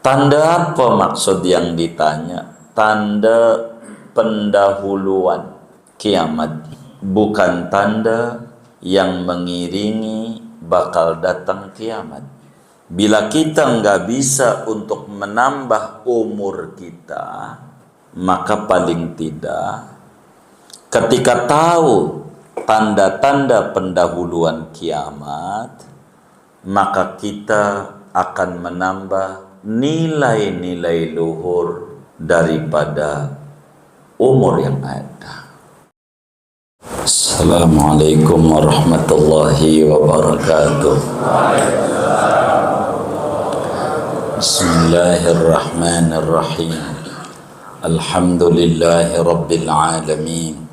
Tanda apa maksud yang ditanya? Tanda pendahuluan kiamat, bukan tanda yang mengiringi bakal datang kiamat. Bila kita nggak bisa untuk menambah umur kita, maka paling tidak ketika tahu tanda-tanda pendahuluan kiamat, maka kita akan menambah nilai-nilai luhur daripada umur yang ada. Assalamualaikum warahmatullahi wabarakatuh. Bismillahirrahmanirrahim. Alhamdulillahi rabbil alamin.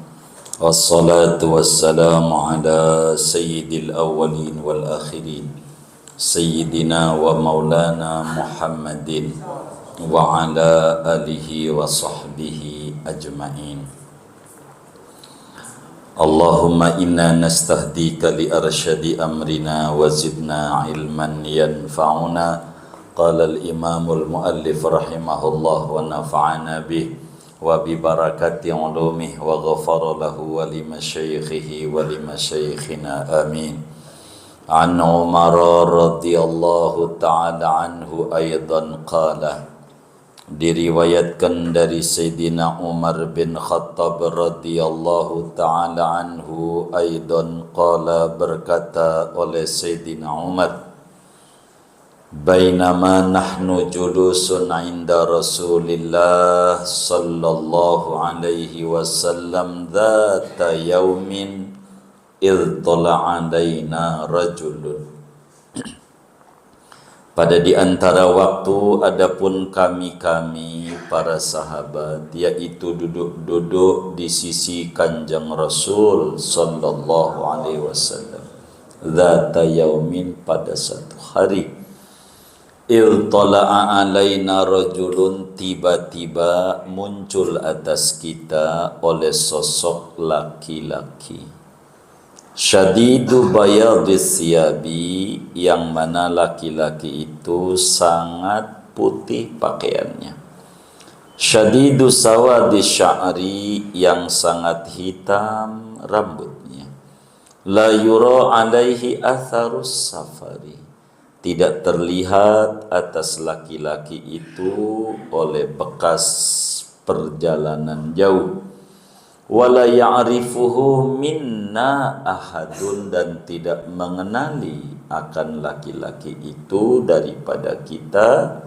Wassalatu wassalamu ala sayyidil awwalin wal akhirin, sayyidina wa maulana Muhammadin wa ala alihi wa sahbihi ajma'in. Allahumma inna nastahdika li arsyadi amrina wa zidna ilman yanfa'una. Qala al-imamul muallif rahimahullah wa nafa'ana bih wa bi barakati ulumih wa ghafara lahu wa li masyayikhihi wa li masyayikhina amin. An Umar radhiyallahu ta'ala anhu aidan qala, diriwayatkan dari Sayyidina Umar bin Khattab radhiyallahu ta'ala anhu aidan qala, berkata oleh Sayyidina Umar, bainama nahnu julusun inda Rasulillah sallallahu alaihi wasallam dhata yaumin idh tala alaina rajulun. Pada di antara waktu adapun kami para sahabat, yaitu duduk-duduk di sisi kanjeng Rasul sallallahu alaihi wasallam, dhata yaumin, pada satu hari, iltala'a alaina rajulun, tiba-tiba muncul atas kita oleh sosok laki-laki, syadidu bayadis siyabi, yang mana laki-laki itu sangat putih pakaiannya, syadidu sawadis sya'ri, yang sangat hitam rambutnya, la yura alaihi atharus safari, tidak terlihat atas laki-laki itu oleh bekas perjalanan jauh, wala ya'rifuhu minna ahadun, dan tidak mengenali akan laki-laki itu daripada kita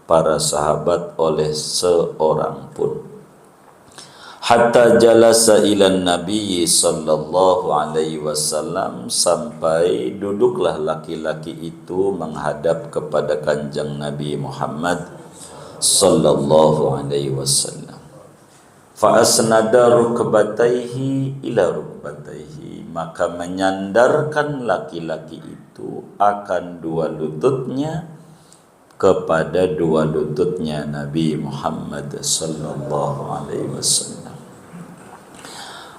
para sahabat oleh seorang pun. Hatta jalasa ilan Nabi sallallahu alaihi wasallam, sampai duduklah laki-laki itu menghadap kepada kanjeng Nabi Muhammad sallallahu alaihi wasallam. Fa asnada rukbataihi ila rukbataihi, maka menyandarkan laki-laki itu akan dua lututnya kepada dua lututnya Nabi Muhammad sallallahu alaihi wasallam.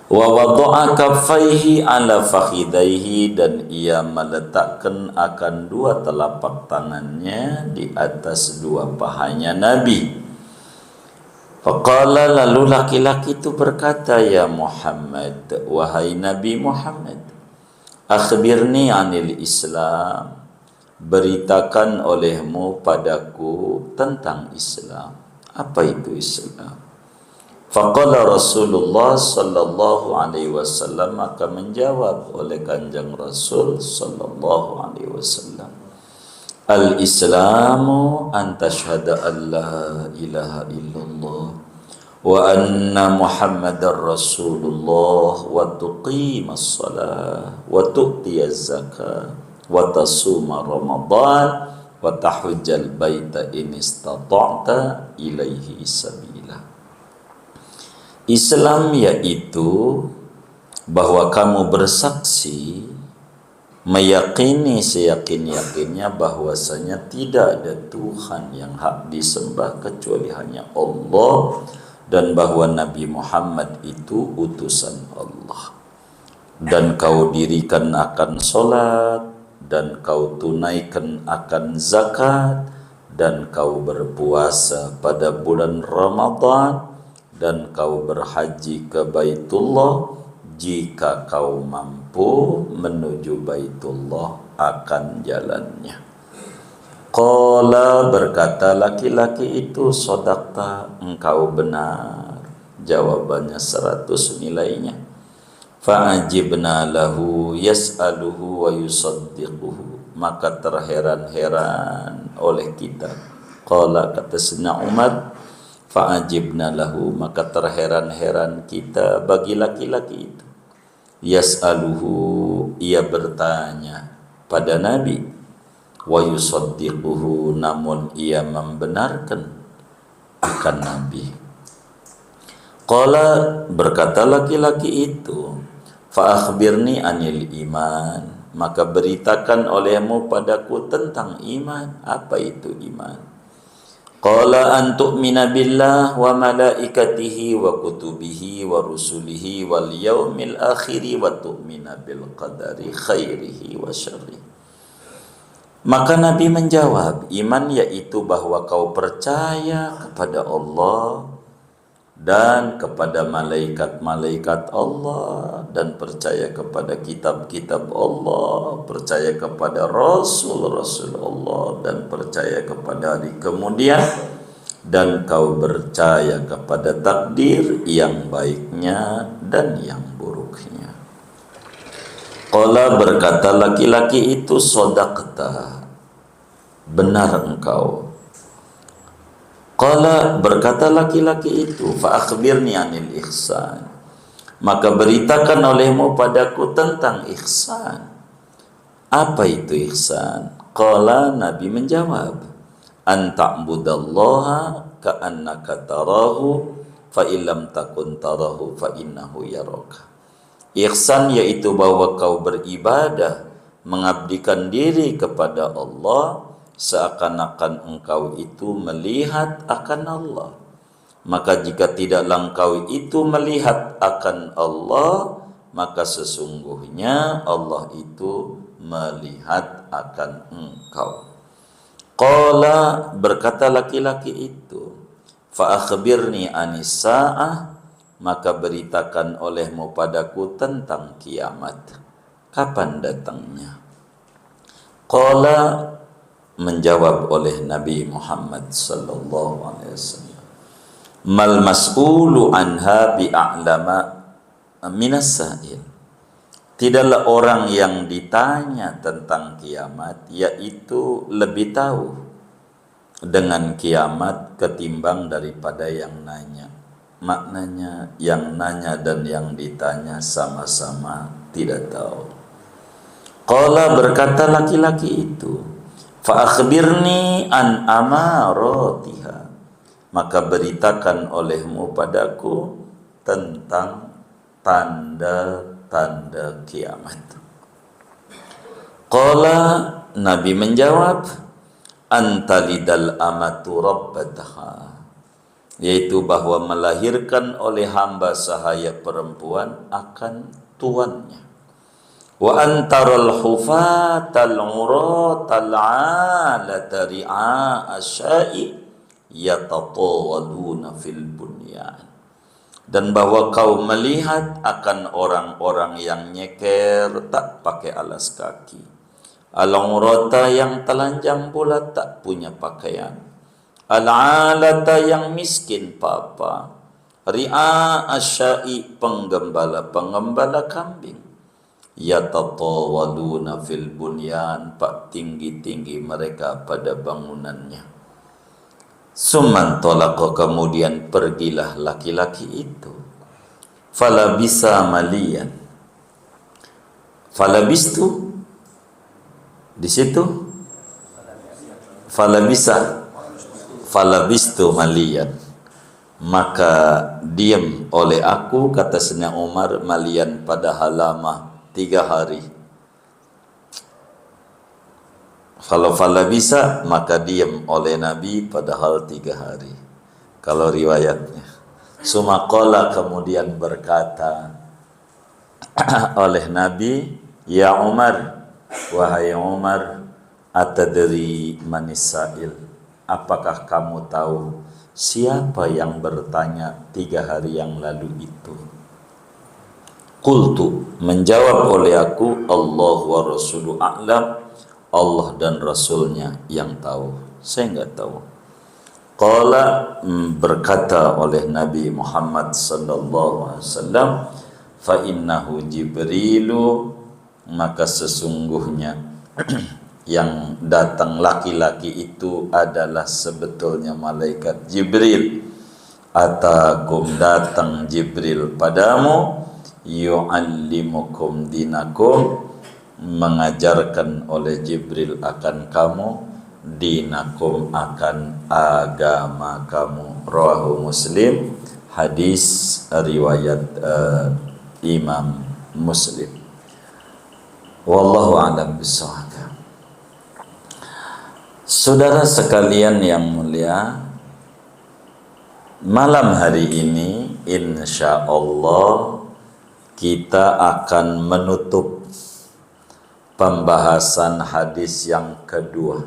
Wa wada'a kaffaihi ala fakhidaihi, dan ia meletakkan akan dua telapak tangannya di atas dua pahanya Nabi. Faqala, lalu laki-laki itu berkata, ya Muhammad, wahai Nabi Muhammad, akhbirni anil Islam, beritakan olehmu padaku tentang Islam. Apa itu Islam? Faqala Rasulullah sallallahu alaihi wasallam, maka menjawab oleh kanjeng Rasul sallallahu alaihi wasallam, al-Islamu an tashhada an la ilaha illallah wa anna Muhammadar Rasulullah wa tuqimas salah wa tu'tiyaz zakah wa tasuma Ramadan wa tahujjal baita in istata'ta ilaihi sabila. Islam yaitu bahwa kamu bersaksi, meyakini seyakin-yakinnya bahwasanya tidak ada Tuhan yang hak disembah kecuali hanya Allah, dan bahwa Nabi Muhammad itu utusan Allah, dan kau dirikan akan sholat, dan kau tunaikan akan zakat, dan kau berpuasa pada bulan Ramadan, dan kau berhaji ke Baitullah jika kau mampu menuju Baitullah akan jalannya. Qala, berkata laki-laki itu, sodaqta, engkau benar. Jawabannya 100 nilainya. Fa'ajibna lahu yas'aluhu wa yusaddiquhu, maka terheran-heran oleh kita. Qala, kata Sayyidina Umar, fa'ajibna lahu, maka terheran-heran kita bagi laki-laki itu. Yas'aluhu, ia bertanya pada Nabi. Wa yusaddiquhu, namun ia membenarkan akan Nabi. Qala, berkata laki-laki itu, fa akhbirni anil iman, maka beritakan olehmu padaku tentang iman. Apa itu iman? Qala an tu'mina billah wa malaikatihi wa kutubihi wa rusulihi wal yaumil akhiri wa tu'mina bil qadari khairihi wa syarrihi. Maka Nabi menjawab, iman yaitu bahwa kau percaya kepada Allah dan kepada malaikat-malaikat Allah, dan percaya kepada kitab-kitab Allah, percaya kepada Rasul-Rasul Allah, dan percaya kepada hari kemudian, dan kau percaya kepada takdir yang baiknya dan yang buruknya. Qala, berkata laki-laki itu, sodaqta, benar engkau. Qala, berkata laki-laki itu, fa akhbirni anil ihsan, maka beritakan olehmu padaku tentang ihsan. Apa itu ihsan? Qala, Nabi menjawab, an ta'budallaha ka'annaka tarahu fa illam takun tarahu fa innahu yaraka. Ihsan yaitu bahwa kau beribadah, mengabdikan diri kepada Allah seakan-akan engkau itu melihat akan Allah. Maka jika tidaklah engkau itu melihat akan Allah, maka sesungguhnya Allah itu melihat akan engkau. Qala, berkata laki-laki itu, fa akhbirni anis sa'ah, maka beritakan olehmu padaku tentang kiamat. Kapan datangnya? Qala, menjawab oleh Nabi Muhammad sallallahu alaihi wasallam, mal mas'ulu anha bi'a'lama minas sa'il. Tidaklah orang yang ditanya tentang kiamat yaitu lebih tahu dengan kiamat ketimbang daripada yang nanya. Maknanya yang nanya dan yang ditanya sama-sama tidak tahu. Qala, berkata laki-laki itu, fa akhbirni an amaratiha, maka beritakan olehmu padaku tentang tanda-tanda kiamat. Qala, Nabi menjawab, antalidal amatu rabbataha, yaitu bahwa melahirkan oleh hamba sahaya perempuan akan tuannya. Wa antaral hufatal uratal alata ri'a asyai yatatawaluna fil bunyan, dan bahwa kau melihat akan orang-orang yang nyeker tak pakai alas kaki, al-urata yang telanjang pula tak punya pakaian, al-alata yang miskin papa, ri'a asyai penggembala-penggembala kambing, yatatawaluna fil bunyan, pak tinggi-tinggi mereka pada bangunannya. Summan talaqa, kemudian pergilah laki-laki itu. Fala bisa malian, fala bistu di situ, fala bistu malian, maka diam oleh aku, kata Sayyidina Umar, malian pada halama 3 hari. Kalau fala bisa, maka diam oleh Nabi padahal 3 hari. Kalau riwayatnya. Sumaqala, kemudian berkata oleh Nabi, ya Umar, wahai Umar, atadri manis sa'il, apakah kamu tahu siapa yang bertanya 3 hari yang lalu itu? Qultu, menjawab oleh aku, Allah wa rasulu a'lam, Allah dan Rasulnya yang tahu, saya enggak tahu. Qala, berkata oleh Nabi Muhammad sallallahu alaihi wasallam, fa innahu Jibrilu, maka sesungguhnya yang datang laki-laki itu adalah sebetulnya malaikat Jibril. Atakum, datang Jibril padamu, yu'allimukum dinakum, mengajarkan oleh Jibril akan kamu, dinakum, akan agama kamu. Rawahu Muslim, hadis riwayat Imam Muslim. Wallahu a'lam bishawab. Saudara sekalian yang mulia, malam hari ini insya Allah kita akan menutup pembahasan hadis yang kedua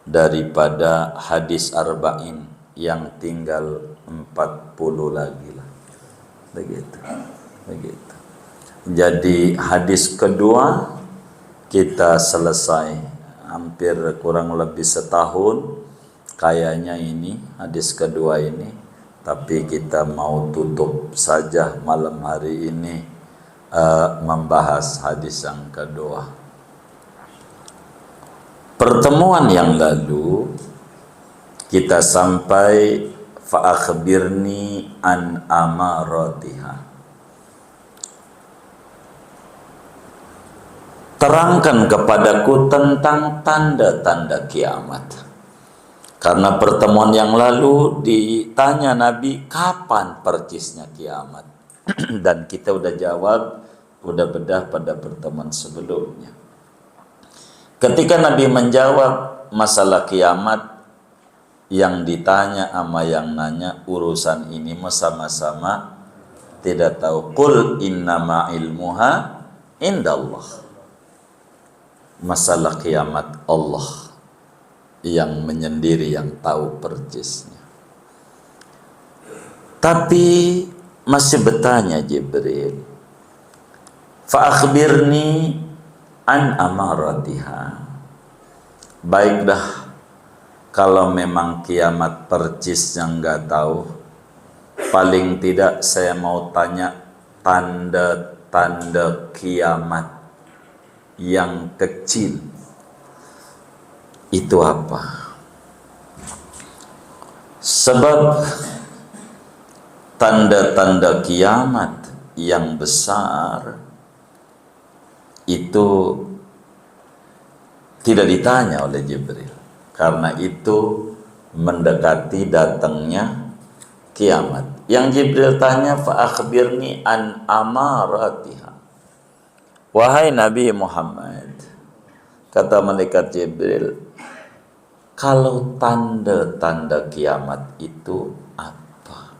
daripada hadis arba'in, yang tinggal 40 lagi lah. Begitu. Jadi hadis kedua kita selesai, hampir kurang lebih setahun kayaknya ini hadis kedua ini, tapi kita mau tutup saja malam hari ini membahas hadis yang kedua. Pertemuan yang lalu kita sampai fa akhbirni an amaratiha, terangkan kepadaku tentang tanda-tanda kiamat. Karena pertemuan yang lalu ditanya Nabi kapan percisnya kiamat dan kita udah jawab, udah bedah pada pertemuan sebelumnya. Ketika Nabi menjawab masalah kiamat, yang ditanya sama yang nanya urusan ini sama-sama tidak tahu. Qul innama ilmuha indallah. Masalah kiamat Allah yang menyendiri, yang tahu percisnya. Tapi masih bertanya Jibril, fa akhbirni an amaratiha. Baik dah, kalau memang kiamat percisnya enggak tahu, paling tidak saya mau tanya tanda-tanda kiamat yang kecil itu apa? Sebab tanda-tanda kiamat yang besar itu tidak ditanya oleh Jibril, karena itu mendekati datangnya kiamat. Yang Jibril tanya, fa akhbirni an amaratiha. Wahai Nabi Muhammad, kata malaikat Jibril, kalau tanda-tanda kiamat itu apa?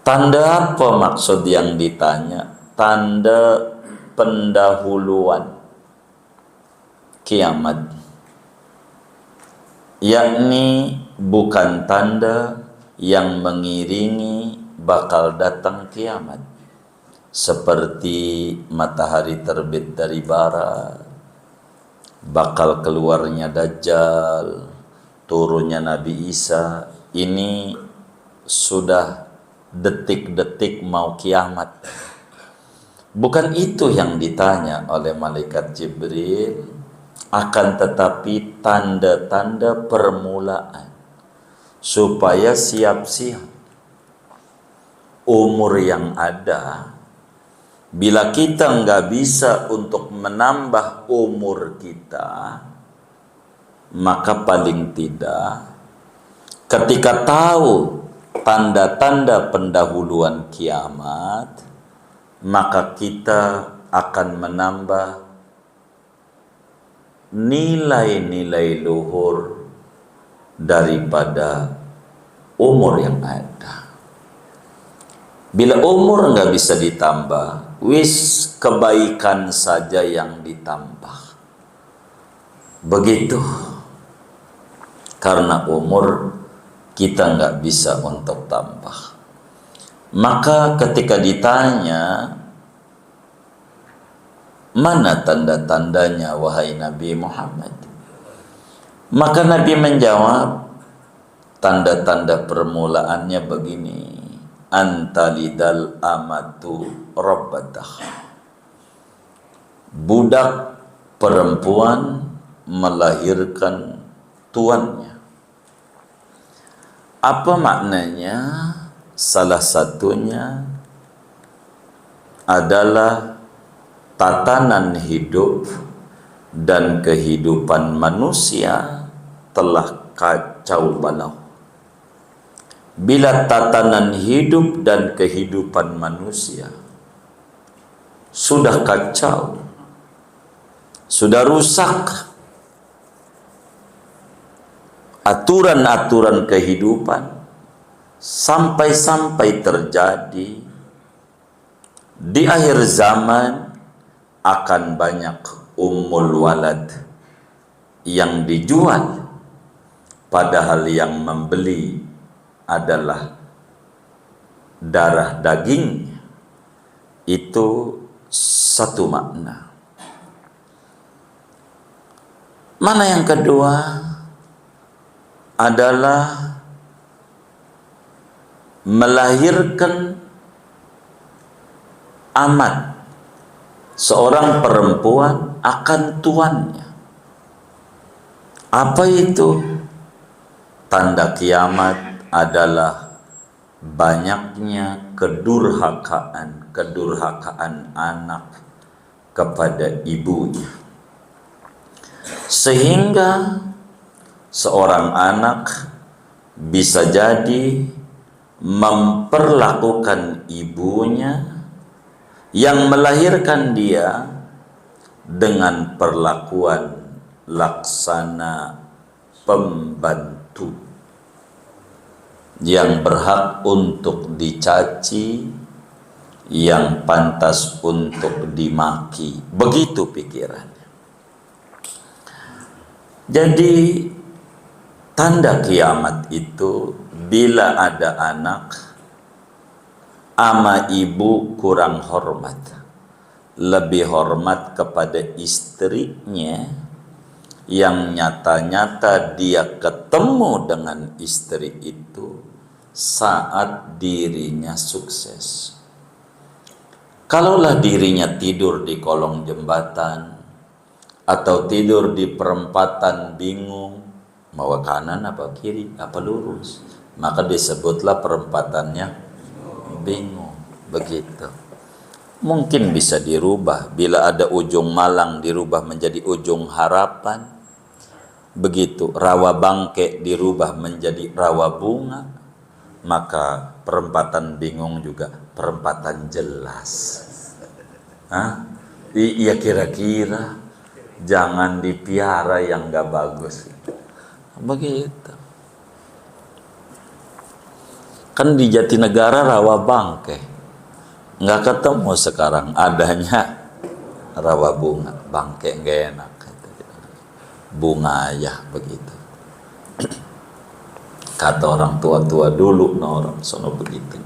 Tanda apa maksud yang ditanya? Tanda pendahuluan kiamat, yakni bukan tanda yang mengiringi bakal datang kiamat, seperti matahari terbit dari barat, bakal keluarnya Dajjal, turunnya Nabi Isa. Ini sudah detik-detik mau kiamat. Bukan itu yang ditanya oleh malaikat Jibril, akan tetapi tanda-tanda permulaan, supaya siap-siap umur yang ada. Bila kita nggak bisa untuk menambah umur kita, maka paling tidak ketika tahu tanda-tanda pendahuluan kiamat, maka kita akan menambah nilai-nilai luhur daripada umur yang ada. Bila umur nggak bisa ditambah, wis kebaikan saja yang ditambah. Begitu. karena umur kita nggak bisa untuk tambah. Maka ketika ditanya, mana tanda-tandanya wahai Nabi Muhammad? Maka Nabi menjawab, tanda-tanda permulaannya begini: antalidal amatu rabbatah. Budak perempuan melahirkan tuannya. Apa maknanya? Salah satunya adalah tatanan hidup dan kehidupan manusia telah kacau balau. Bila tatanan hidup dan kehidupan manusia sudah kacau, sudah rusak, aturan-aturan kehidupan sampai-sampai terjadi di akhir zaman akan banyak ummul walad yang dijual, padahal yang membeli adalah darah daging. Itu satu makna. Mana yang kedua adalah melahirkan amat, seorang perempuan akan tuannya. Apa itu? Tanda kiamat adalah banyaknya kedurhakaan anak kepada ibunya, sehingga seorang anak bisa jadi memperlakukan ibunya yang melahirkan dia dengan perlakuan laksana pembantu yang berhak untuk dicaci, yang pantas untuk dimaki. Begitu pikirannya. Jadi tanda kiamat itu bila ada anak ama ibu kurang hormat, lebih hormat kepada istrinya, yang nyata-nyata dia ketemu dengan istri itu saat dirinya sukses. Kalaulah dirinya tidur di kolong jembatan atau tidur di perempatan bingung mau kanan apa kiri apa lurus, maka disebutlah perempatannya bingung. Begitu. Mungkin bisa dirubah bila ada ujung malang dirubah menjadi ujung harapan. Begitu rawa bangke dirubah menjadi rawa bunga, maka perempatan bingung juga perempatan jelas. Iya, kira-kira jangan dipiara yang gak bagus. Begitu. Kan di Jatinegara rawa bangke, nggak ketemu sekarang adanya rawa bunga. Bangke nggak enak, bunga ya begitu. Kata orang tua-tua dulu, orang sono begitu.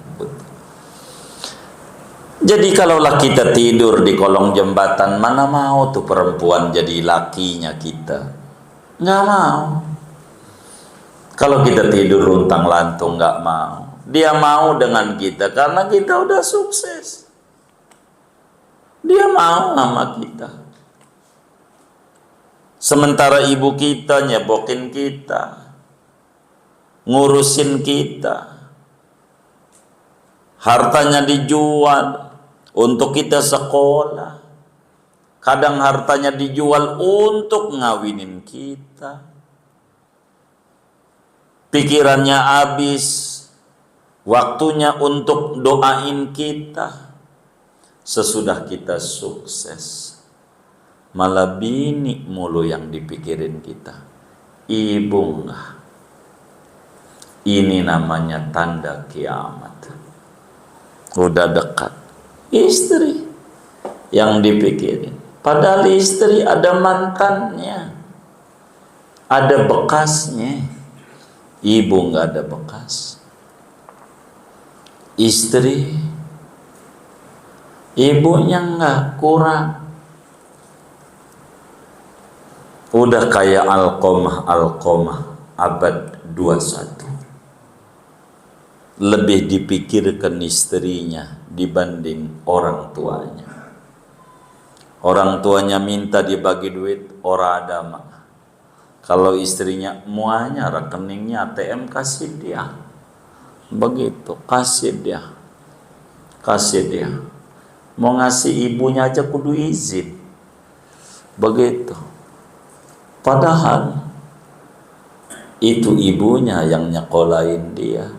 Jadi kalaulah kita tidur di kolong jembatan, mana mau tuh perempuan jadi lakinya kita? Nggak mau. Kalau kita tidur luntang lantung nggak mau. Dia mau dengan kita karena kita udah sukses. Dia mau sama kita. Sementara ibu kita nyebokin kita, ngurusin kita, hartanya dijual untuk kita sekolah. Kadang hartanya dijual untuk ngawinin kita. Pikirannya habis, waktunya untuk doain kita. Sesudah kita sukses, malah bini mulu yang dipikirin kita. Ibu enggak. Ini namanya tanda kiamat. Udah dekat. Istri yang dipikirin. Padahal istri ada mantannya, ada bekasnya. Ibu nggak ada bekas. Istri, ibunya nggak, kurang. Udah kayak Alqamah abad 21. Lebih dipikirkan istrinya dibanding orang tuanya. Orang tuanya minta dibagi duit, ora ada mah. Kalau istrinya muanya rekeningnya ATM, kasih dia. Begitu, kasih dia. Mau ngasih ibunya aja kudu izin. Begitu. Padahal itu ibunya yang nyekolahin dia,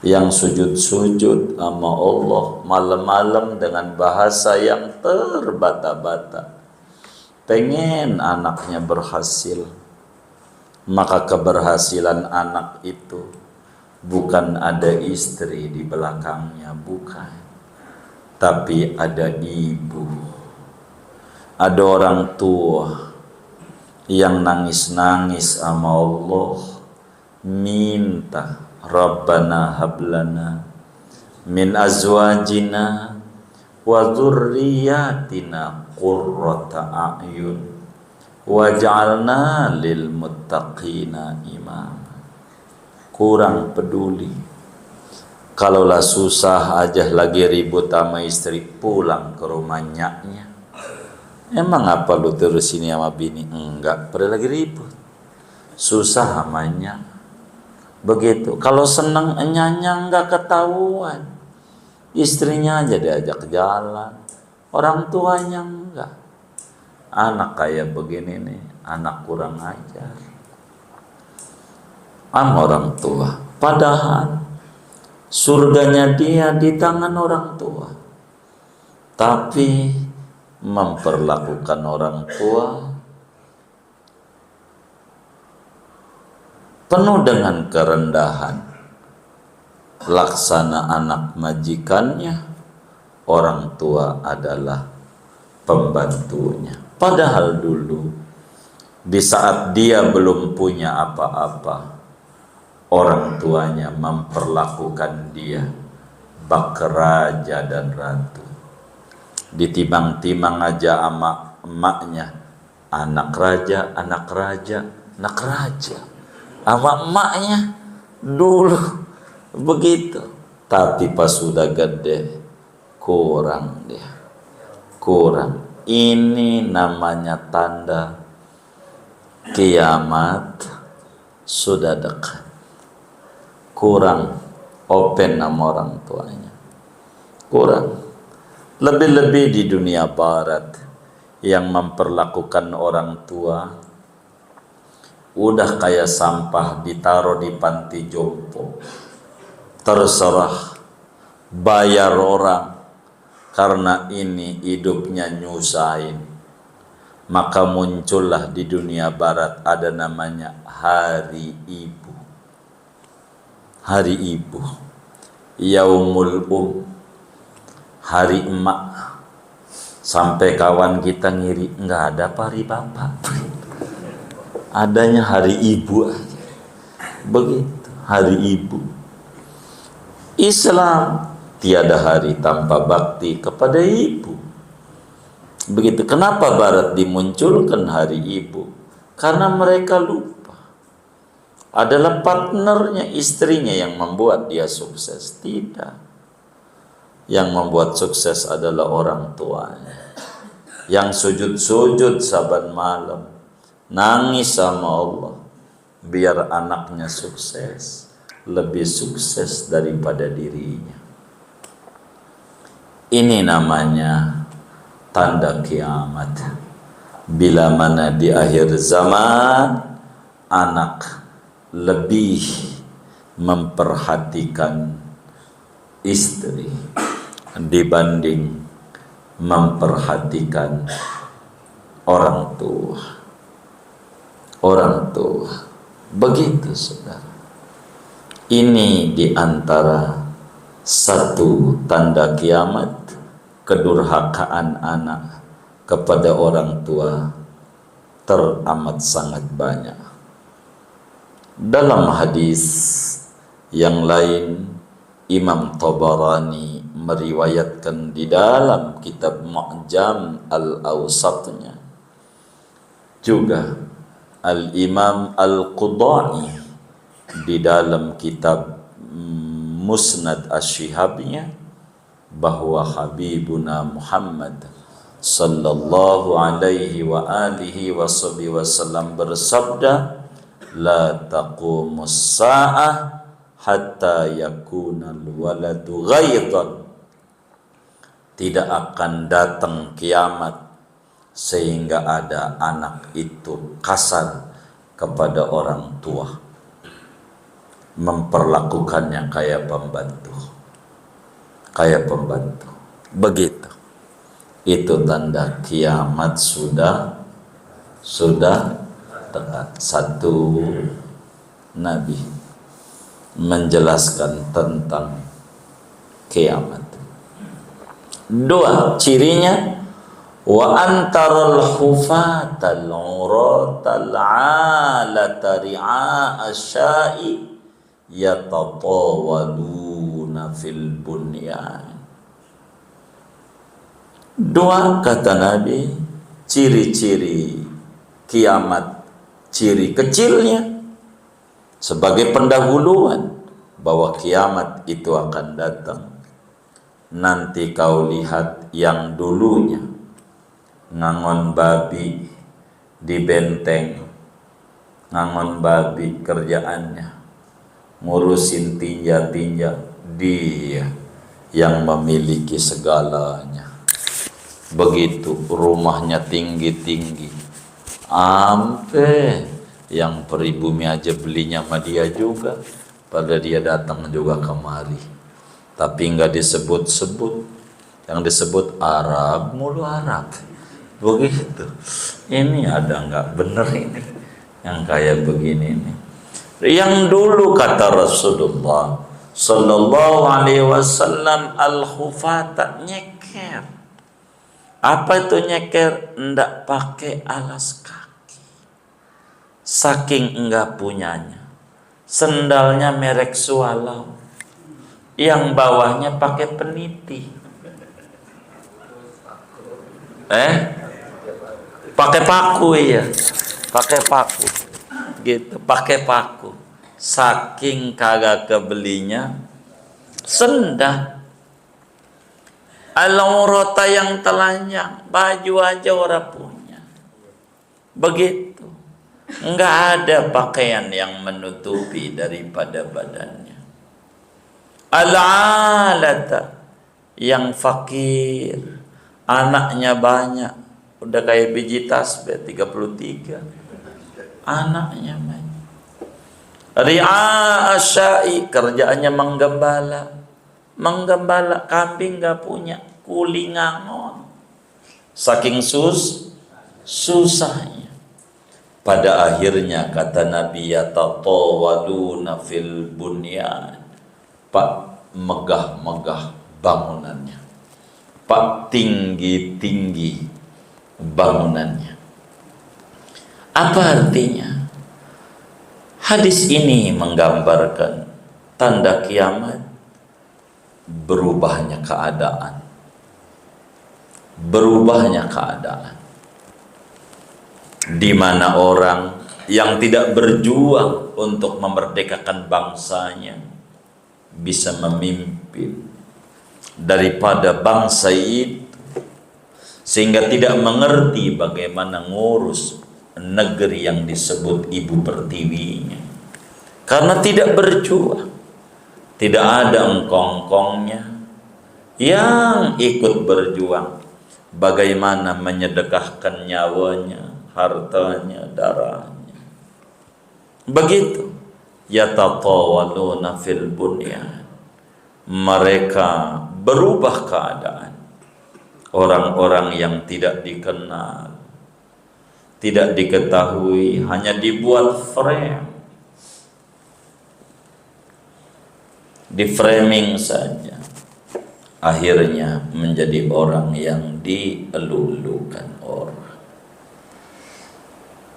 yang sujud-sujud sama Allah malam-malam dengan bahasa yang terbata-bata. Pengen anaknya berhasil. Maka keberhasilan anak itu bukan ada istri di belakangnya, bukan. Tapi ada ibu. Ada orang tua yang nangis-nangis sama Allah, minta, Rabbana hablana min azwajina wa dzurriyyatina qurrata a'yun waj'alna lil muttaqina imama. Kurang peduli. Kalaulah susah aja lagi ribut sama istri, pulang ke rumah nyaknya. Emang apa lu terus sini sama bini? Enggak, pada lagi ribut. Susah amanya. Begitu. Kalau seneng enyanya enggak ketahuan. Istrinya aja diajak jalan. Orang tuanya enggak. Anak kayak begini nih, anak kurang ajar. Orang tua. Padahal surganya dia di tangan orang tua. Tapi memperlakukan orang tua penuh dengan kerendahan, laksana anak majikannya, orang tua adalah pembantunya. Padahal dulu di saat dia belum punya apa-apa, orang tuanya memperlakukan dia bak raja dan ratu. Ditimang-timang aja sama emaknya, anak raja. Sama emaknya dulu begitu. Tapi pas sudah gede, kurang dia. Kurang. Ini namanya tanda kiamat sudah dekat. Kurang open sama orang tuanya. Kurang. Lebih-lebih di dunia barat yang memperlakukan orang tua udah kayak sampah ditaruh di panti jompo. Terserah bayar orang karena ini hidupnya nyusahin. Maka muncullah di dunia barat ada namanya Hari Ibu. Hari Ibu, Yaumul Hari Emak. Sampai kawan kita ngiri, nggak ada hari bapak, adanya hari ibu aja. Begitu, hari ibu. Islam tiada hari tanpa bakti kepada ibu. Begitu. Kenapa Barat dimunculkan hari ibu? Karena mereka lupa adalah partnernya, istrinya yang membuat dia sukses. Tidak. Yang membuat sukses adalah orang tuanya, yang sujud-sujud saban malam, nangis sama Allah biar anaknya sukses, lebih sukses daripada dirinya. Ini namanya tanda kiamat. Bila mana di akhir zaman anak lebih memperhatikan istri dibanding memperhatikan orang tua. Orang tua. Begitu, saudara. Ini diantara satu tanda kiamat, kedurhakaan anak kepada orang tua teramat sangat banyak. Dalam hadis yang lain, Imam Tabarani meriwayatkan di dalam kitab Mu'jam Al-Awsatnya, juga Al-Imam Al-Qudai di dalam kitab Musnad Asy-Syihabnya, bahwa Habibuna Muhammad sallallahu alaihi wa alihi wasallam bersabda, la taqumus sa'ah hatta yakunal waladu ghaidan. Tidak akan datang kiamat sehingga ada anak itu kasar kepada orang tua, memperlakukannya kayak pembantu. Begitu. Itu tanda kiamat sudah dekat. Satu nabi menjelaskan tentang kiamat. Dua cirinya, wa antaral hufatal uratal alata ri'a asyai yatatawaluna fil bunyan. Dua, kata Nabi, ciri-ciri kiamat, ciri kecilnya sebagai pendahuluan bahwa kiamat itu akan datang. Nanti kau lihat yang dulunya ngangon babi di benteng, ngangon babi kerjaannya ngurusin tinja-tinja, dia yang memiliki segalanya. Begitu, rumahnya tinggi-tinggi, ampe yang pribumi aja belinya sama dia juga, pada dia datang juga kemari, tapi nggak disebut-sebut, yang disebut Arab mulu Arab. Begitu, ini ada nggak bener ini yang kayak begini nih. Yang dulu kata Rasulullah sallallahu alaihi wasallam, al-khufata, nyeker. Apa itu nyeker? Ndak pakai alas kaki, saking enggak punyanya. Sendalnya merek Swallow, yang bawahnya pakai peniti. Pakai paku, ya, pakai paku. Gitu, pakai paku. Saking kagak kebelinya sendal. Al-urata yang telanjang, baju aja orang punya. Begitu. Enggak ada pakaian yang menutupi daripada badannya. Al-alata, yang fakir, anaknya banyak, udah kayak biji tasbih 33. Anaknya banyak. Ri'a asyai, kerjaannya menggembala kambing, nggak punya, kuli ngangon, saking susahnya. Pada akhirnya kata Nabi, yatatawaluna fil bunyan, pak megah-megah bangunannya, pak tinggi-tinggi bangunannya. Apa artinya? Hadis ini menggambarkan tanda kiamat, berubahnya keadaan. Di mana orang yang tidak berjuang untuk memerdekakan bangsanya bisa memimpin daripada bangsa itu, sehingga tidak mengerti bagaimana ngurus negeri yang disebut ibu pertiwinya, karena tidak berjuang. Tidak ada engkong-engkongnya yang ikut berjuang bagaimana menyedekahkan nyawanya, hartanya, darahnya. Begitu. Yatatawaluna fil bunyan, mereka berubah keadaan. Orang-orang yang tidak dikenal, tidak diketahui, hanya dibuat frame, di framing saja, akhirnya menjadi orang yang dielulukan orang.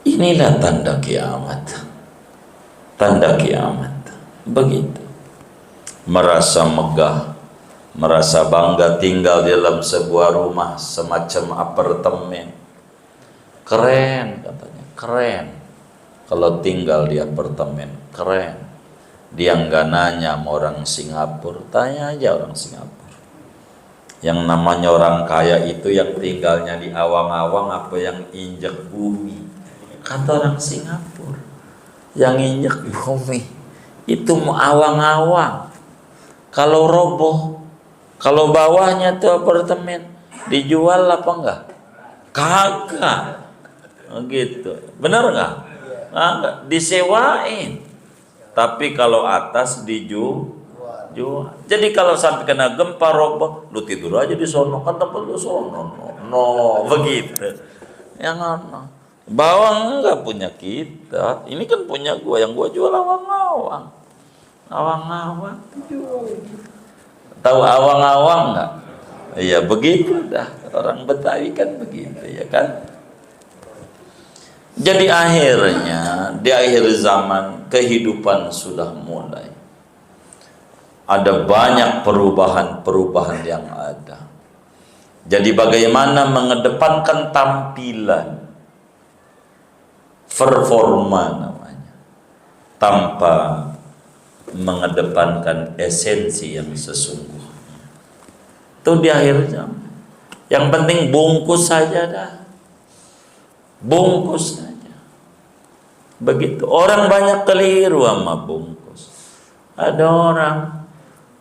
Inilah tanda kiamat. tanda kiamat. Begitu. Merasa megah, merasa bangga tinggal di dalam sebuah rumah semacam apartemen. Keren katanya, keren. Kalau tinggal di apartemen, keren. Dia nggak nanya sama orang Singapura, tanya aja orang Singapura. Yang namanya orang kaya itu yang tinggalnya di awang-awang apa yang injak bumi. Kata orang Singapura, yang injak bumi itu awang-awang. Kalau roboh, kalau bawahnya tuh apartemen dijual apa enggak? Kagak. Gitu. Benar enggak? Enggak, disewain. Tapi kalau atas dijual. Jadi kalau sampai kena gempa roboh, lu tidur aja di sono, kan tempat lu sono. No, begitu. Yang mana? Bawang enggak punya kita. Ini kan punya gua, yang gua jual awang-awang. Awang-awang jual. Tahu awang-awang enggak? Iya, begitu dah. Orang Betawi kan begitu, ya kan? Jadi akhirnya di akhir zaman kehidupan sudah mulai. Ada banyak perubahan-perubahan yang ada. Jadi bagaimana mengedepankan tampilan, performa namanya, tanpa mengedepankan esensi yang sesungguhnya. Itu di akhir zaman. Yang penting bungkus saja dah. Bungkus saja. Begitu. Orang banyak keliru sama bungkus. Ada orang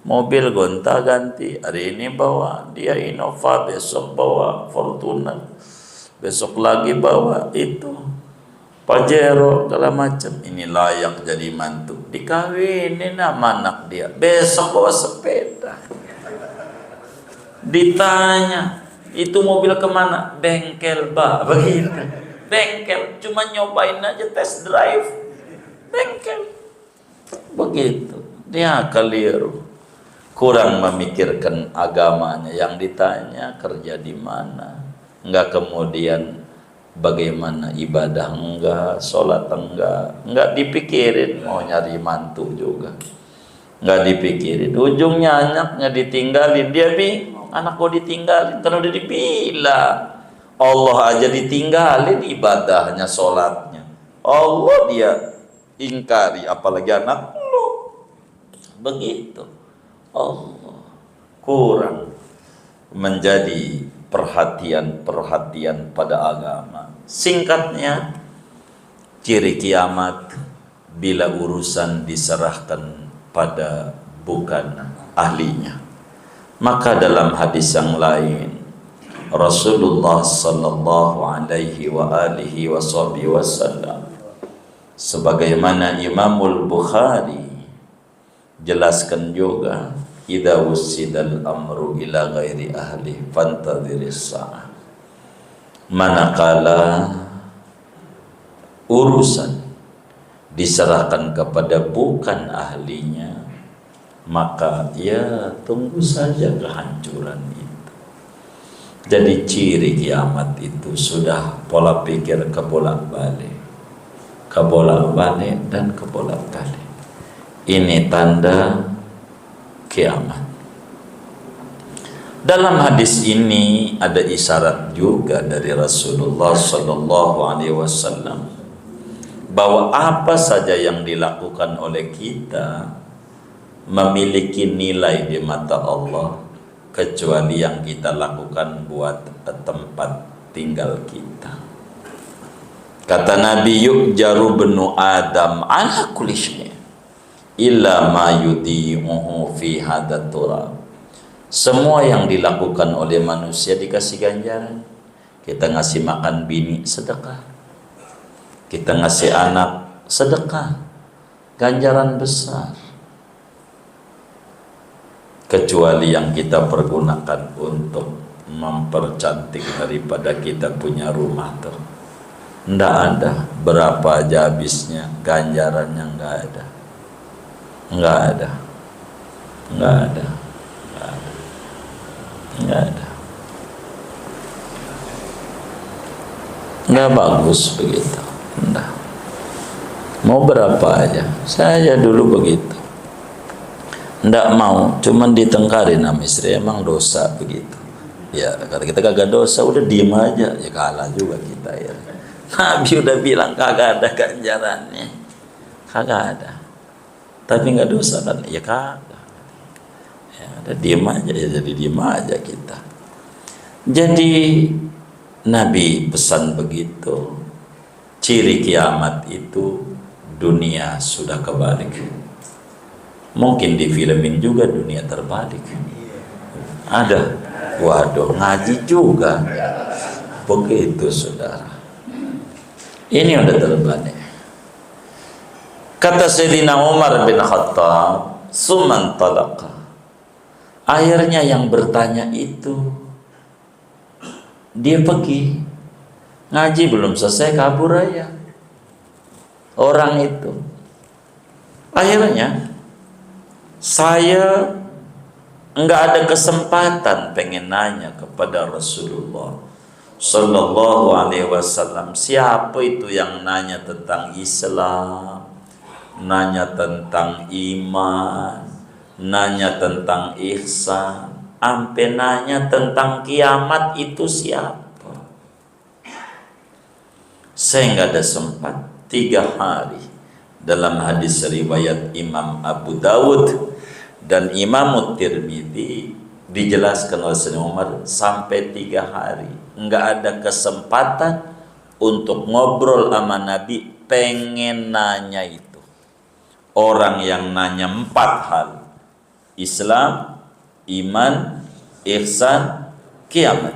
mobil gonta-ganti, hari ini bawa dia Innova, besok bawa Fortuner, besok lagi bawa itu Pajero, segala macam. Ini layak jadi mantu, dikawinin sama anak dia, besok bawa sepeda. Ditanya, itu mobil kemana? Bengkel, Pak. Begitu. Bengkel, cuma nyobain aja, test drive. Bengkel. Begitu. Dia keliru. Kurang memikirkan agamanya. Yang ditanya kerja di mana, enggak kemudian bagaimana ibadah, enggak sholat, enggak dipikirin. Mau nyari mantu juga enggak dipikirin. Ujungnya anaknya ditinggalin, dia bingung, anak gua ditinggalin kan udah dibilang. Allah aja ditinggalin ibadahnya, sholatnya Allah dia ingkari, apalagi anak lu. Begitu. Allah kurang menjadi perhatian pada agama. Singkatnya, ciri kiamat bila urusan diserahkan pada bukan ahlinya. Maka dalam hadis yang lain, Rasulullah sallallahu alaihi wa alihi wasallam, sebagaimana Imamul Bukhari jelaskan juga, idza wusidal amru ila ghairi ahli fantadhiris sa'ah. Manakala urusan diserahkan kepada bukan ahlinya, maka ya tunggu saja kehancuran itu. Jadi ciri kiamat itu sudah pola pikir kebolak-balik dan kebolak-balik. Ini tanda kiamat. Dalam hadis ini ada isyarat juga dari Rasulullah sallallahu alaihi wasallam bahwa apa saja yang dilakukan oleh kita memiliki nilai di mata Allah, kecuali yang kita lakukan buat tempat tinggal kita. Kata Nabi, yukjaru benu Adam ala kulli syai' illa ma yudi'uhu fi hadat turab. Semua yang dilakukan oleh manusia dikasih ganjaran. Kita ngasih makan bini, sedekah. Kita ngasih anak, sedekah. Ganjaran besar. Kecuali yang kita pergunakan untuk mempercantik daripada kita punya rumah tuh. Nggak ada. Berapa aja habisnya, ganjarannya nggak ada. Enggak ada. Enggak bagus begitu. Enggak. Mau berapa aja. Saya dulu begitu. Nggak mau, cuman ditengkarin sama istri, emang dosa begitu. Ya, kalau kita kagak dosa, udah diem aja, ya kalah juga kita ya. Nabi udah bilang kagak ada ganjarannya, kagak ada. Tapi nggak dosa kan? Ya kagak. Ya, udah diem aja, ya jadi diem aja kita. Jadi Nabi pesan begitu. Ciri kiamat itu dunia sudah kebalik. Mungkin di filmin juga dunia terbalik. Ada, waduh, ngaji juga. Begitu saudara. Ini udah terbalik. Kata Sayyidina Umar bin Khattab, "Suman talaqa." Akhirnya yang bertanya itu dia pergi. Ngaji belum selesai kabur aja. Orang itu. Akhirnya saya enggak ada kesempatan pengen nanya kepada Rasulullah Sallallahu Alaihi Wasallam, siapa itu yang nanya tentang Islam, nanya tentang iman, nanya tentang ihsan, sampai nanya tentang kiamat itu siapa? Saya enggak ada sempat. 3 hari dalam hadis riwayat Imam Abu Dawud dan Imam Tirmidzi dijelaskan oleh Sayyidina Umar sampai 3 hari nggak ada kesempatan untuk ngobrol sama Nabi pengen nanya itu. Orang yang nanya 4 hal: Islam, iman, ihsan, kiamat.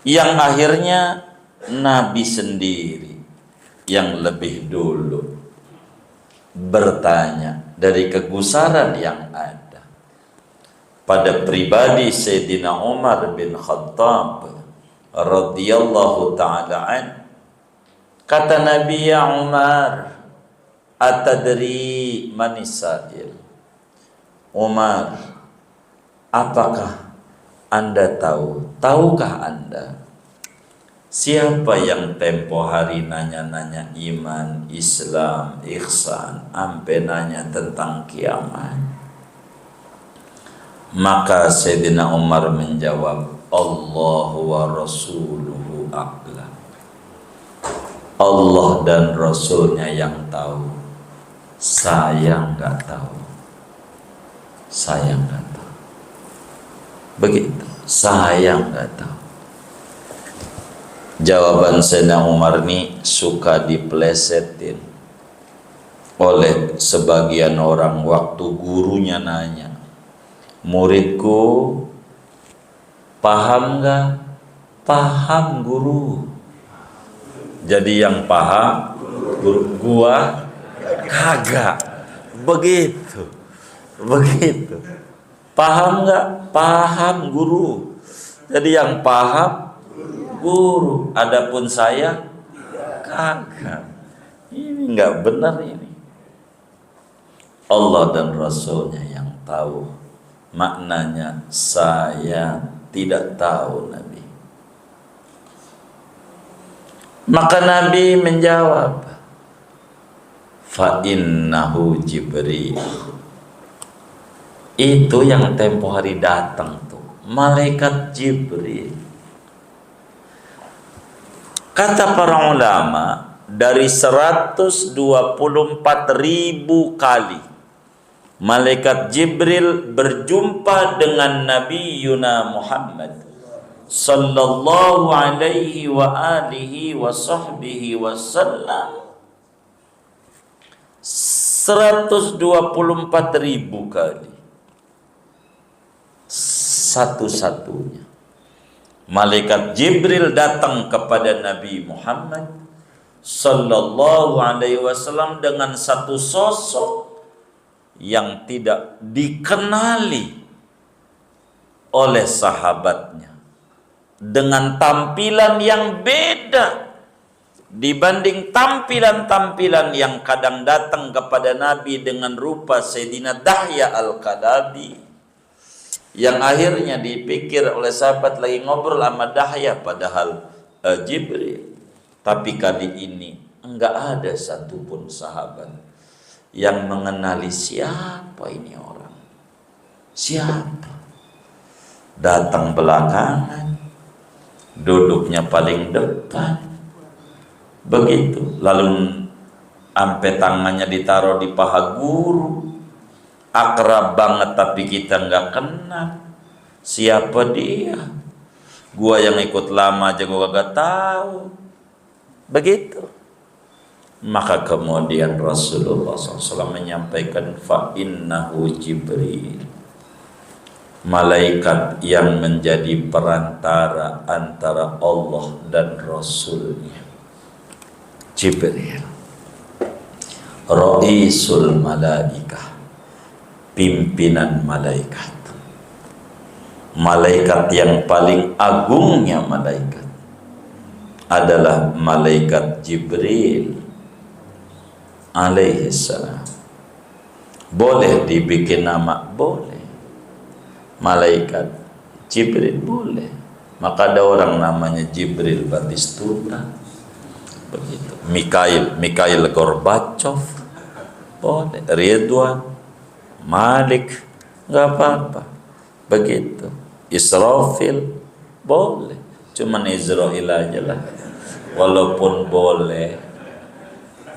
Yang akhirnya Nabi sendiri yang lebih dulu bertanya dari kegusaran yang ada pada pribadi Sayyidina Umar bin Khattab radhiyallahu ta'ala an. Kata Nabi, "Ya Umar, atadri manisail?" Umar, apakah Anda tahu? Tahukah Anda siapa yang tempo hari nanya-nanya iman, Islam, ihsan, sampai nanya tentang kiamat? Maka Sayyidina Umar menjawab, Allahu wa rasuluhu a'lam. Allah dan Rasulnya yang tahu, saya nggak tahu. Saya nggak tahu. Begitu, saya nggak tahu. Jawaban Sayyidina Umar ini suka dipelesetin oleh sebagian orang waktu gurunya nanya, "Muridku paham nggak?" "Paham guru." Jadi yang paham guru, gua kagak. Begitu. Paham nggak? Paham guru. Jadi yang paham guru, adapun saya kagak. Ini nggak benar ini. Allah dan Rasulnya yang tahu. Maknanya saya tidak tahu, Nabi. Maka Nabi menjawab, fa innahu Jibril. Itu yang tempo hari datang tuh, malaikat Jibril. Kata para ulama, dari 124.000 kali malaikat Jibril berjumpa dengan Nabi Yuna Muhammad sallallahu alaihi wa alihi wa sahbihi wasallam, 124.000 kali. Satu-satunya malaikat Jibril datang kepada Nabi Muhammad sallallahu alaihi wasallam dengan satu sosok yang tidak dikenali oleh sahabatnya, dengan tampilan yang beda dibanding tampilan-tampilan yang kadang datang kepada Nabi dengan rupa Sayyidina Dahya Al-Kalabi, yang akhirnya dipikir oleh sahabat lagi ngobrol sama Dahya padahal Jibril. Tapi kali ini enggak ada satupun sahabat yang mengenali siapa ini orang. Siapa? Datang belakangan, duduknya paling depan. Begitu. Lalu sampai tangannya ditaruh di paha guru. Akrab banget tapi kita enggak kenal. Siapa dia? Gua yang ikut lama aja gua gak tahu. Begitu. Maka kemudian Rasulullah SAW menyampaikan, fa innahu Jibril, malaikat yang menjadi perantara antara Allah dan Rasulnya. Jibril, Raisul Malaikah, pimpinan malaikat. Malaikat yang paling agungnya malaikat adalah malaikat Jibril alaihi salam. Boleh dibikin nama? Boleh. Malaikat Jibril boleh. Maka ada orang namanya Jibril Batistuta. Begitu. Mikhail Gorbachev. Boleh. Ridwan, Malik, nggak apa-apa. Begitu. Israfil boleh. Cuman Israel aja lah. Walaupun boleh,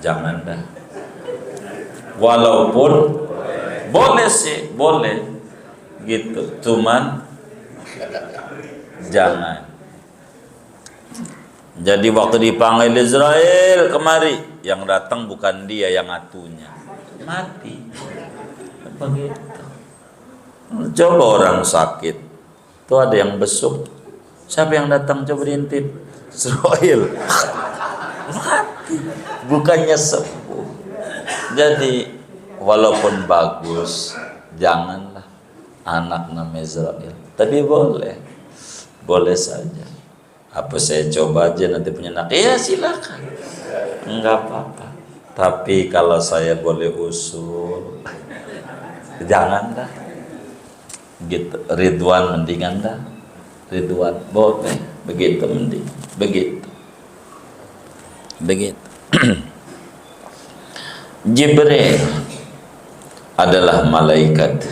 jangan dah. Walaupun boleh sih, boleh gitu, cuman jangan. Jadi waktu dipanggil Israel kemari, yang datang bukan dia, yang atunya mati. Begitu. Coba orang sakit, tuh ada yang besuk, siapa yang datang, coba diintip? Israel. Mati, bukannya sembuh. Jadi walaupun bagus, janganlah anak nama Israel. Tapi boleh saja. Apa saya coba aja nanti punya anak? Ya silakan, enggak apa-apa. Tapi kalau saya boleh usul, jangan dah. Gitu. Ridwan mendingan dah. Ridwan boleh, begitu mending, begitu. Jibril adalah malaikat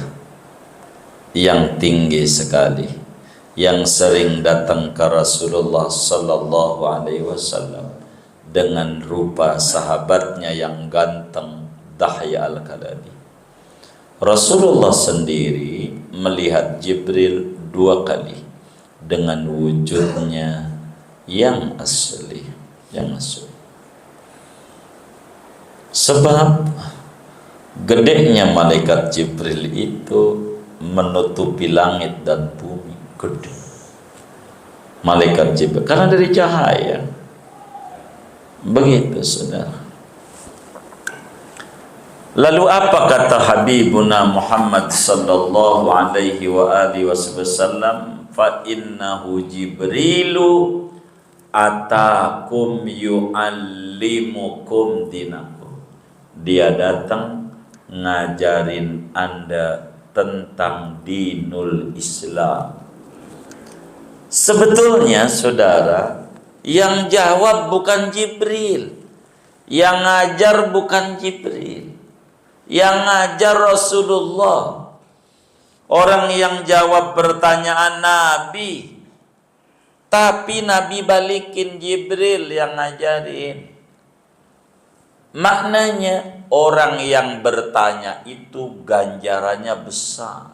yang tinggi sekali, yang sering datang ke Rasulullah sallallahu alaihi wasallam dengan rupa sahabatnya yang ganteng, Dahya al-Kalabi. Rasulullah sendiri melihat Jibril 2 kali dengan wujudnya yang asli, Sebab gedenya malaikat Jibril itu menutupi langit dan bumi, gede. Malaikat Jibril karena dari cahaya. Begitu, saudara. Lalu apa kata Habibuna Muhammad sallallahu alaihi wa alihi wasallam? Fa innahu Jibrilu atakum yu'allimukum dinakum. Dia datang ngajarin Anda tentang dinul Islam. Sebetulnya saudara, yang jawab bukan Jibril, yang ngajar bukan Jibril, yang ngajar Rasulullah. Orang yang jawab pertanyaan Nabi, tapi Nabi balikin Jibril yang ngajarin. Maknanya orang yang bertanya itu ganjarannya besar.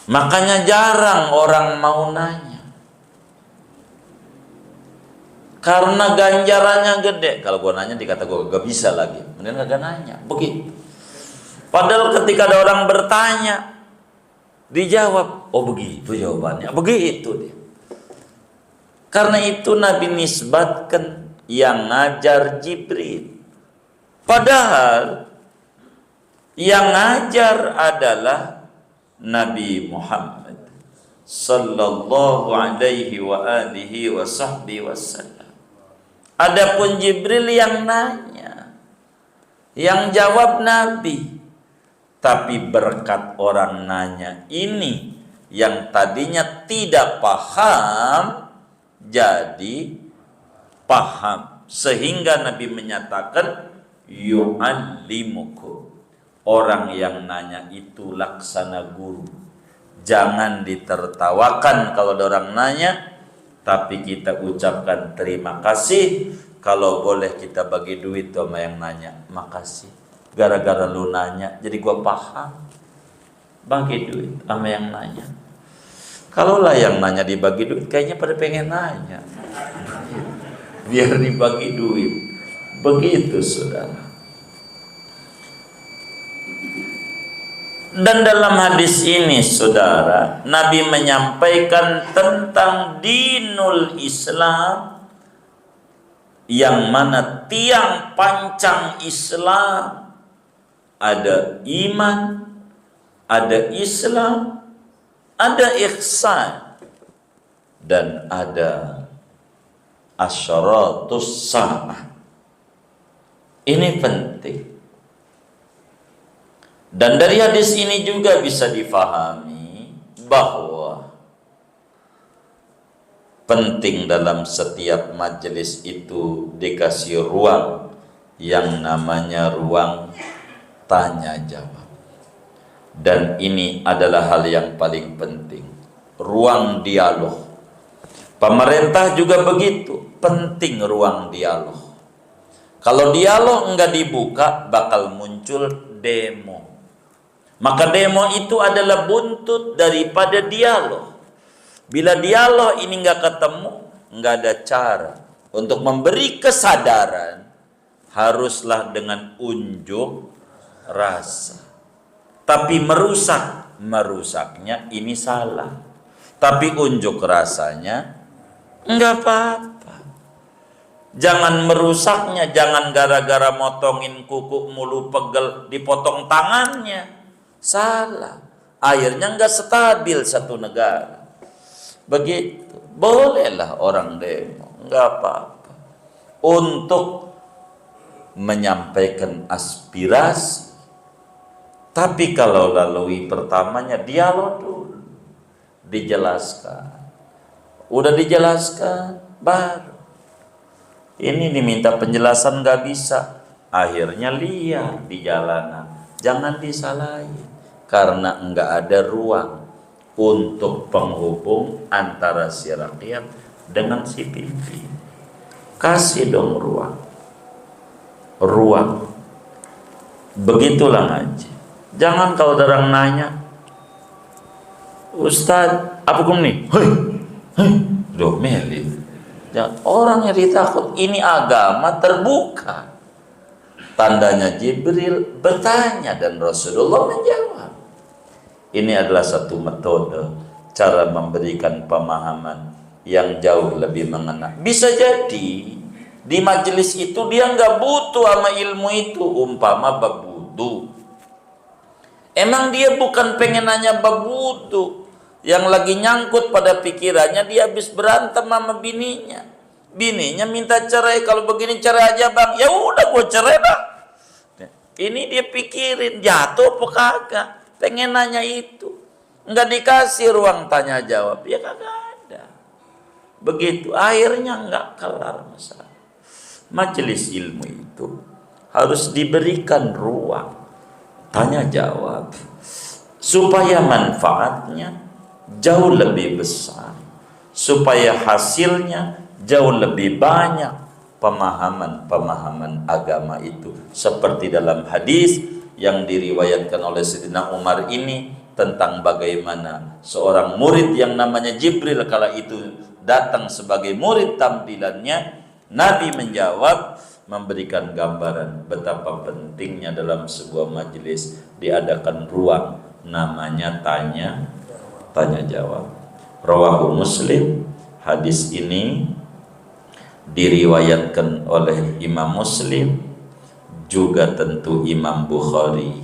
Makanya jarang orang mau nanya, karena ganjarannya gede. Kalau gua nanya dikata gua gak bisa lagi, mending gak nanya. Begitu. Padahal ketika ada orang bertanya, dijawab, oh begitu jawabannya, begitu dia. Karena itu Nabi nisbatkan yang ngajar Jibril. Padahal yang ngajar adalah Nabi Muhammad sallallahu alaihi wa alihi wa sahbihi wasallam. Adapun Jibril yang nanya, yang jawab Nabi. Tapi berkat orang nanya ini, yang tadinya tidak paham, jadi paham, sehingga Nabi menyatakan yu'allimukum. Orang yang nanya itu laksana guru. Jangan ditertawakan kalau ada orang nanya, tapi kita ucapkan terima kasih. Kalau boleh kita bagi duit sama yang nanya, makasih. Gara-gara lu nanya, jadi gua paham. Bagi duit sama yang nanya. Kalau lah yang nanya dibagi duit, kayaknya pada pengen nanya. Biar dibagi duit. Begitu, saudara. Dan dalam hadis ini, saudara, Nabi menyampaikan tentang dinul Islam, yang mana tiang pancang Islam ada iman, ada Islam, ada ihsan, dan ada asyaratus sa'ah. Ini penting. Dan dari hadis ini juga bisa difahami bahwa penting dalam setiap majelis itu dikasih ruang yang namanya ruang tanya jawab. Dan ini adalah hal yang paling penting, ruang dialog. Pemerintah juga begitu, penting ruang dialog. Kalau dialog enggak dibuka, bakal muncul demo. Maka demo itu adalah buntut daripada dialog. Bila dialog ini enggak ketemu, enggak ada cara untuk memberi kesadaran, haruslah dengan unjuk rasa. Tapi merusaknya ini salah. Tapi unjuk rasanya enggak apa-apa. Jangan merusaknya, jangan gara-gara motongin kuku mulu pegel dipotong tangannya. Salah. Akhirnya enggak stabil satu negara. Begitu. Bolehlah orang demo, enggak apa-apa. Untuk menyampaikan aspirasi. Tapi kalau lalui pertamanya dialog dulu. Dijelaskan. Udah dijelaskan, baru. Ini diminta penjelasan enggak bisa. Akhirnya liar di jalanan. Jangan disalahin. Karena enggak ada ruang untuk penghubung antara si rakyat dengan si pimpin. Kasih dong ruang. Ruang. Begitulah ngaji. Jangan kalau orang nanya, Ustaz, apa hukum nih? Doh meli. Orang yang ditakut, ini agama terbuka. Tandanya Jibril bertanya dan Rasulullah menjawab. Ini adalah satu metode cara memberikan pemahaman yang jauh lebih mengena. Bisa jadi di majelis itu dia nggak butuh sama ilmu itu, umpama babudu. Emang dia bukan pengen nanya babudu, yang lagi nyangkut pada pikirannya dia habis berantem sama bininya. Bininya minta cerai, kalau begini cerai aja bang, ya udah gue cerai bang. Ini dia pikirin jatuh apa kagak. Pengen nanya itu, nggak dikasih ruang tanya jawab, ya kagak ada. Begitu, akhirnya nggak kelar masalah. Majelis ilmu itu harus diberikan ruang tanya jawab, supaya manfaatnya jauh lebih besar, supaya hasilnya jauh lebih banyak. Pemahaman agama itu, seperti dalam hadis yang diriwayatkan oleh Sayyidina Umar ini tentang bagaimana seorang murid yang namanya Jibril kala itu datang sebagai murid tampilannya, Nabi menjawab, memberikan gambaran betapa pentingnya dalam sebuah majelis diadakan ruang namanya tanya jawab. Rawahu Muslim. Hadis ini diriwayatkan oleh Imam Muslim, juga tentu Imam Bukhari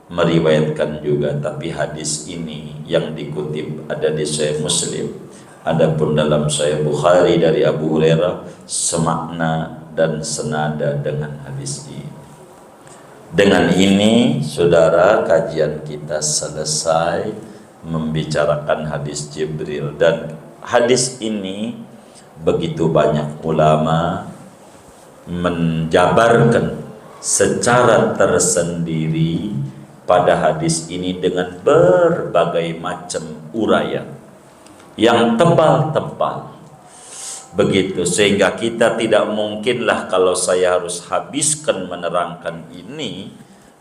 meriwayatkan juga, tapi hadis ini yang dikutip ada di Sahih Muslim. Adapun dalam Sahih Bukhari dari Abu Hurairah semakna dan senada dengan hadis ini. Dengan ini, saudara, kajian kita selesai membicarakan hadis Jibril, dan hadis ini begitu banyak ulama menjabarkan secara tersendiri pada hadis ini dengan berbagai macam uraian yang tebal-tebal begitu, sehingga kita tidak mungkinlah kalau saya harus habiskan menerangkan ini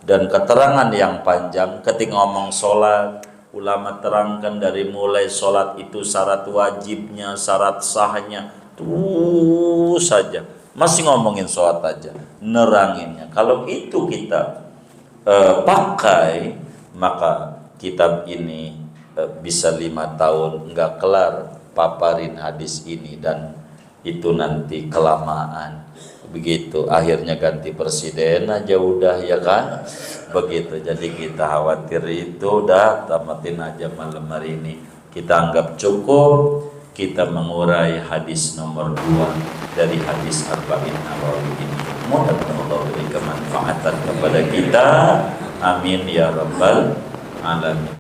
dan keterangan yang panjang. Ketika ngomong sholat, ulama terangkan dari mulai sholat itu syarat wajibnya, syarat sahnya, tuh saja masih ngomongin sholat aja, neranginnya. Kalau itu kita pakai, maka kitab ini bisa 5 tahun nggak kelar paparin hadis ini, dan itu nanti kelamaan begitu. Akhirnya ganti presiden aja udah, ya kan begitu. Jadi kita khawatir itu udah tamatin aja malam hari ini. Kita anggap cukup kita mengurai hadis nomor 2 dari hadis Arba'in Nawawi ini. Mudah-mudahan Allah beri kemanfaatan kepada kita. Amin ya rabbal alamin.